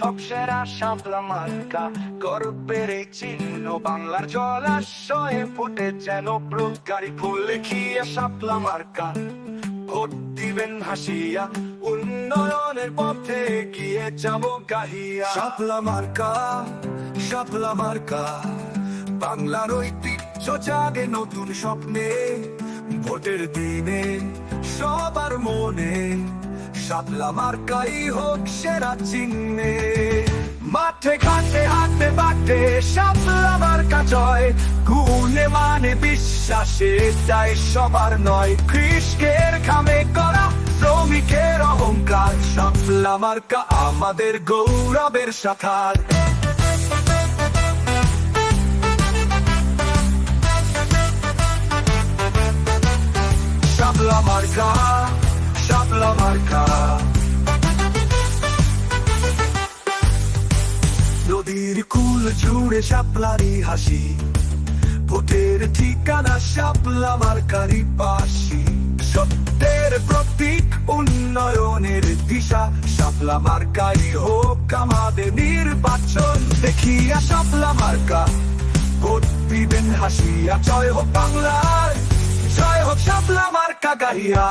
সবসেরা শাপলা মার্কা গর্বের এই চিহ্ন, বাংলার জলাশয়ে ফুটে যেন প্রজ্ঞারি ফুল। লিখিয়া শাপলা মার্কা ভোট দিবেন হাসিয়া, উন্নয়নের পথে গিয়ে যাব গাহিয়া। শাপলা মার্কা, শাপলা মার্কা, বাংলার ঐতিহ্য জাগে নতুন স্বপ্নে। ভোটের দিনে সবার মনে শাপলা মার্কাই হোক সেরা চিহ্নে। মাঠে ঘাটে হাতে বাটে শাপলা মার্কা জয়, গুণে মানে বিশ্বাসে তাই সবার নয়। কৃষকের ঘামে করা শ্রমিকের অহংকার, শাপলা মার্কা আমাদের গৌরবের শাখার। শাপলা মার্কা, শাপলা মার্কা, নদীর কুল জুড়ে শাপলারি হাসি। ভোটের ঠিকানা শাপলা মার্কারি পাশি। সত্যের প্রতীক, উন্নয়নের দিশা, শাপলা মার্কাই হোক আমাদের নির্বাচন। দেখিয়া শাপলা মার্কা ভোট দিবেন হাসিয়া। জয় হোক বাংলার, জয় হোক শাপলা মার্কা গাহিয়া।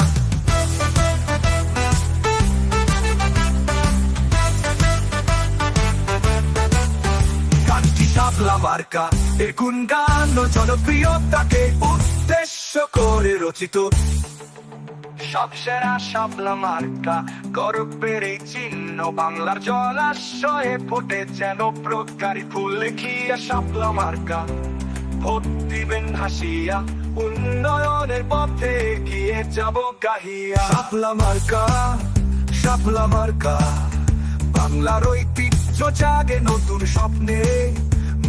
গানটি শাপলা মার্কা এর গুণগান ও জনপ্রিয়তাকে উদ্দেশ্য করে রচিত। সবসেরা শাপলা মার্কা গর্বের এই চিহ্ন, বাংলার জলাশয়ে ফুটে যেন প্রজ্ঞারি ফুল। লিখিয়া শাপলা মার্কা ভোট দিবেন হাসিয়া, উন্নয়নের পথে গিয়ে যাব গাহিয়া। শাপলা মার্কা, শাপলা মার্কা, বাংলার ঐতিহ্য জাগে নতুন স্বপ্নে।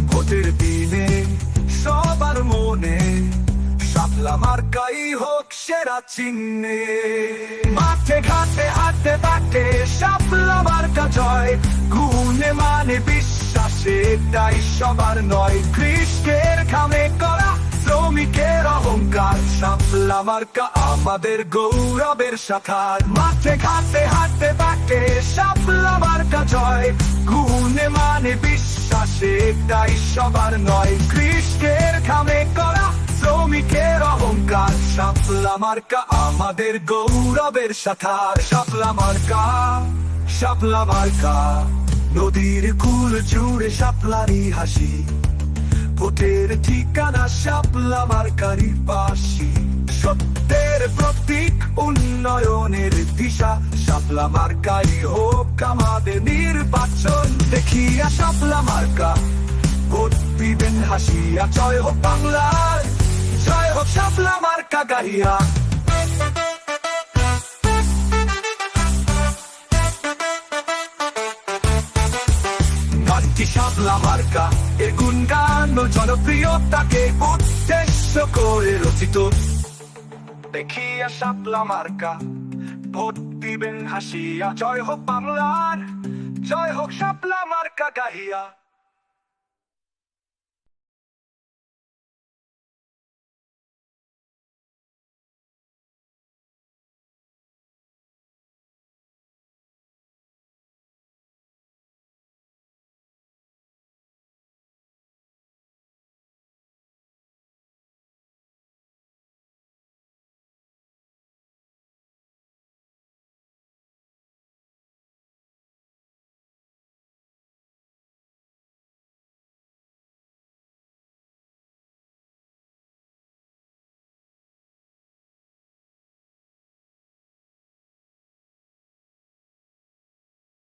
ভোটের দিনে সবার মনে শাপলা মার্কাই হোক সেরা চিহ্নে। মাঠে ঘাটে হাতে বাটে শাপলা মার্কা জয়, গুণে মানে বিশ্বাসে তাই সবার নয়। কৃষকের ঘামে করা শ্রমিকের অহংকার, শাপলা মার্কা আমাদের গৌরবের শাখার। মাঠে ঘাটে হাতে বাটে শাপলা মার্কা জয়, গুণে মানে বিশ্বাসে তাই সবার নয়। কৃষকের ঘামে করা শ্রমিকের অহংকার, শাপলা মার্কা আমাদের গৌরবের শাখার। শাপলা মার্কা, শাপলা মার্কা, নদীর কুল জুড়ে শাপলারি হাসি। ভোটের ঠিকানা শাপলা মার্কারি পাশি। সত্যের প্রতীক, উন্নয়নের দিশা, শাপলা মার্কাই হোক আমাদের নির্বাচন। দেখিয়া শাপলা মার্কা ভোট দিবেন হাসিয়া। জয় হোক বাংলার, জয় হোক শাপলা মার্কা গাহিয়া। গানটি শাপলা মার্কা এর গুণগান ও জনপ্রিয়তাকে উদ্দেশ্য করে রচিত। দেখিয়া শাপলা মার্কা ভোট দিবেন হাসিয়া। জয় হোক বাংলার, জয় হোক শাপলা মার্কা গাহিয়া।